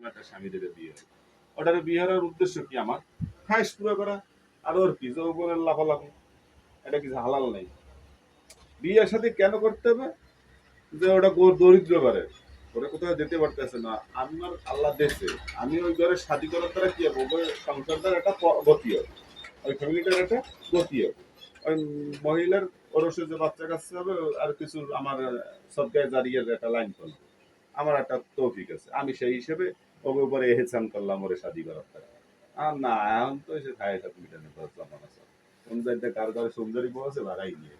একটা স্বামী থেকে বিয়ে হয়। ওটারে বিয়ে হওয়ার উদ্দেশ্য কি আমার? খাইশ পুরো করা। আর ওর কি যৌবনের লাফালাফি, এটা কিছু হালাল নেই। বিয়ের সাথে কেন করতে হবে? যে ওটা দরিদ্র ঘরে, ওরা কোথাও যেতে পারতেছে না, আমার আল্লাহ দেশে, আমি ওই ঘরে শাদী করার দ্বারা কি হবে? ওই সংসারটার একটা গতি হবে, ওই ফ্যামিলিটার একটা গতি হবে। ওই মহিলার ওরসে যে বাচ্চা কাচ্চা হবে, আর কিছু আমার সদগায় জারিয়ার একটা লাইন করলো, আমার একটা তৌফিক আছে, আমি সেই হিসেবে ওকে উপরে এহেসান করলাম ওরে শাদী করার দ্বারা। আর না, এখন তো এসে খায় সাথে মিটানে জমান আছে, কোন জায়গায় কার ঘরে সুন্দরী বউ আছে ভাড়াই নিয়ে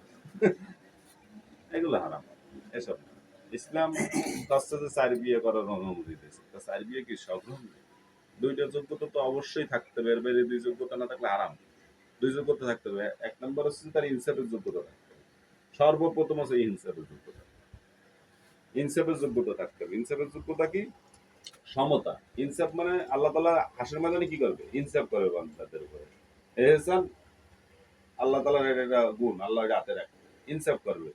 এগুলো হারাম, এসব না। ইসলাম তার সাথে চার বিয়ে করার অনুমতি দিয়েছে। তা চার বিয়ে কি সব নেই? দুইটা যোগ্যতা তো অবশ্যই থাকতে হবে, এর বাইরে দুই যোগ্যতা না থাকলে আরাম। দুই যোগ্যতা থাকতে হবে। এক নম্বর হচ্ছে তার ইনসাফের যোগ্যতা থাকতে হবে। সর্বপ্রথম হচ্ছে ইনসাফের যোগ্যতা। ইনসাফের যোগ্যতা থাকতে হবে। ইনসাফের যোগ্যতা কি? সমতা। ইনসাফ মানে আল্লাহ তাআলা হাসরের ময়দানে কি করবে? ইনসাফ করবে বান্দাদের উপরে। এহসান আল্লাহ তাআলার এটা গুণ, আল্লাহ এটা হাতে রাখবে। ইনসাফ করবে,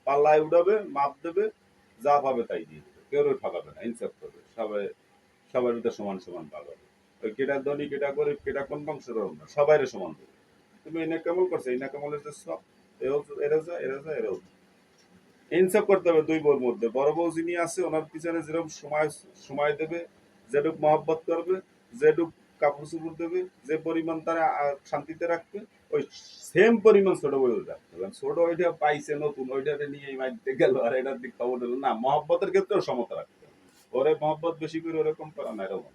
পাল্লায় উঠাবে, মাপ দেবে, যা পাবে তাই দিয়ে দেবে, কেউ ঠকাবে না, ইনসাফ করবে, সবাই সবার ভিতরে সমান সমান পাবে। ওই কেটা ধনী, কেটা গরিব, কেটা কোন বংশের না, সবাই সমান দেবে। তুমি এনে কেমন করছো, এই না কেমন সব এরা যা এরা যা এরাও। ইনসাফ করতে হবে দুই বউর মধ্যে। বড় বউ যিনি আছে ওনার পিছনে যেরকম সময় সময় দেবে, যেটুক মহব্বত করবে, যেটুক কাপড় চুপড় দেবে, যে পরিমাণ তারা শান্তিতে রাখবে, ওই সেম পরিমাণ ছোট বউ রাখতে হবে। ছোট ওইটা পাইছে নতুন, ওইটাতে নিয়ে মাইতে গেল আর এটার দিক খবর দিল না। মহব্বতের ক্ষেত্রেও সমতা রাখতে হবে। ওরে মহব্বত বেশি করে ওরকম করা না, এরকম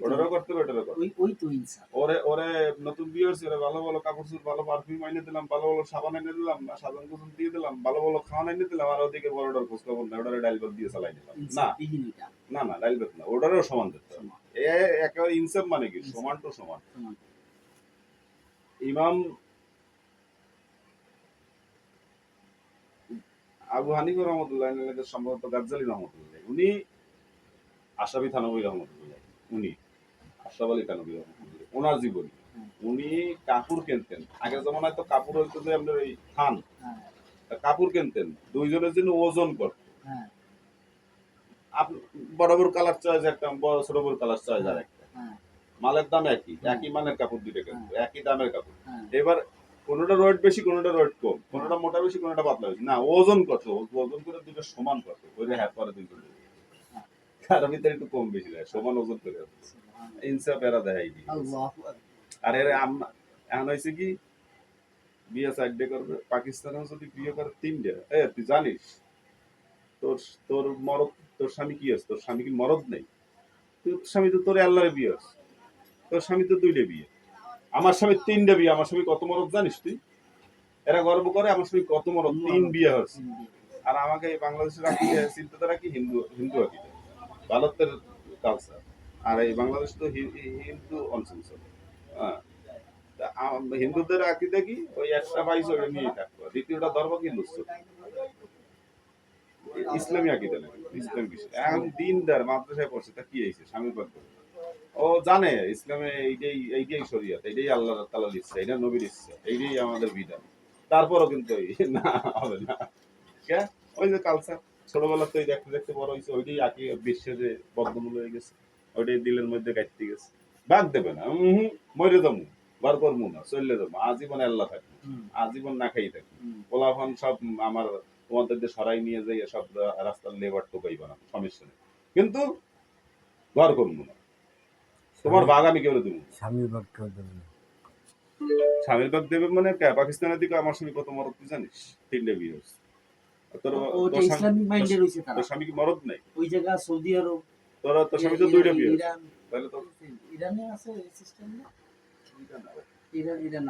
ওটারও করতে হবে, এটারও করতে হবে। ওরে ওরে নতুন বিয়ে হচ্ছে, ওরে ভালো ভালো কাপড় চোপড়, ভালো পারফিউম এনে দিলাম, ভালো ভালো সাবান এনে দিলাম, সাবান কুসুম দিয়ে দিলাম, ভালো ভালো খাওয়ান এনে দিলাম, আর ওদিকে বড়টার খোঁজ খবর না, ওটারে ডাইল ভাত দিয়ে চালাই নিলাম না। না না, ডাইল ভাত না, ওটারও সমান দিতে হবে। একেবারে ইনসাফ মানে কি? সমান টু সমান। ইমাম আবু হানিফা রহমতুল্লাহ, সম্ভবত গাজ্জালি রহমতুল্লাহ, উনি আশরাফি থানভী রহমতুল্লাহ, উনি আশরাফ আলী থানভী রহমতুল্লাহ, ওনার জীবনী। উনি কাপড় কিনতেন, আগের জমানায় তো কাপড় হইতো যে আপনার ওই থান, কাপড় কিনতেন, দুইজনের জন্য ওজন করত। বড় বড় কালার চয়েস একটা, বড় ছোট বড় কালার চয়েস আর একটা, মালের দাম একই, একই মানের কাপড় দুইটা কিনতো, একই দামের কাপড়। এবার কোনোটা ওয়েট বেশি, কোনোটা ওয়েট কম, কোনোটা মোটা বেশি, কোনোটা পাতলা বেশি, না ওজন কত, ওজন করে দুটো সমান কত, ওই হ্যাঁ পরে দুইজন তার ভিতরে একটু কম বেশি দেয়, সমান ওজন করে ইনসাফ এরা দেয়। আর এর এখন হয়েছে কি, বিয়ে চারটে করবে, পাকিস্তানেও যদি বিয়ে করে তিনটে। তুই জানিস তোর তোর মরদ, তোর স্বামী কি আছে? তোর স্বামী কি মরদ নেই? তোর স্বামী তো তোর আল্লাহরে বিয়ে আছে, তোর স্বামী তো দুইটা বিয়ে, আমার স্বামী তিনটে বিয়ে। আমার স্বামী কত মরদ জানিস তুই? এরা গর্ব করে আমার স্বামী কত মরদ, তিন বিয়ে হচ্ছে। আর আমাকে এই বাংলাদেশের আকিদা চিন্তাধারা কি? হিন্দু হিন্দু আকিদা, ভারতের কালচার। আর এই বাংলাদেশ তো হিন্দু অঞ্চল চলে। হ্যাঁ, হিন্দুদের আকিদা কি? ওই একটা পাইছে ওটা নিয়ে থাকতো, দ্বিতীয়টা ধর্ম কি? লুচ্ছ। ইসলামী আকিদা না, ইসলাম বিষয়। এখন দিনদার মাদ্রাসায় পড়ছে, তা কি হয়েছে? স্বামী পাক ও জানে ইসলামে এইটাই এইটাই শরীয়ত, এইটাই আল্লাহ তাআলার ইচ্ছা, এটা নবীর ইচ্ছা, এইটাই আমাদের বিধান। তারপরও কিন্তু না, হবে না। কে? ওই যে কালচার, ছোটবেলা তো দেখতে দেখতে বড় হয়েছে, ওইটাই আঁকি বিশ্বে যে বদ্ধমূল হয়ে গেছে, ওইটাই দিলের মধ্যে কাটতে গেছে। বাদ দেবে না, মরে যাবো, বার করবো না, চললে যাবো, আজীবন আল্লাহ থাকবে, আজীবন না খাই থাকবে। পোলাফান সব আমার তোমাদের যে সরাই নিয়ে যাই, সব রাস্তার লেবার টোকাই বানাবো, সমস্যা নেই, কিন্তু ঘর করবো না। তোমার ভাগ আমি কেউ দেবো, স্বামীর ভাগ দেবে মানে পাকিস্তানের দিকে আমার স্বামী কত মরদ তুই জানিস? তিনটে বিয়ে হচ্ছে। তোর স্বামী কি মরদ নাই? ওই জায়গা সৌদি আরব, তোর স্বামী তো দুইটা বিয়ে, তাহলে তো ইরানে আছে সিস্টেম না, ইরান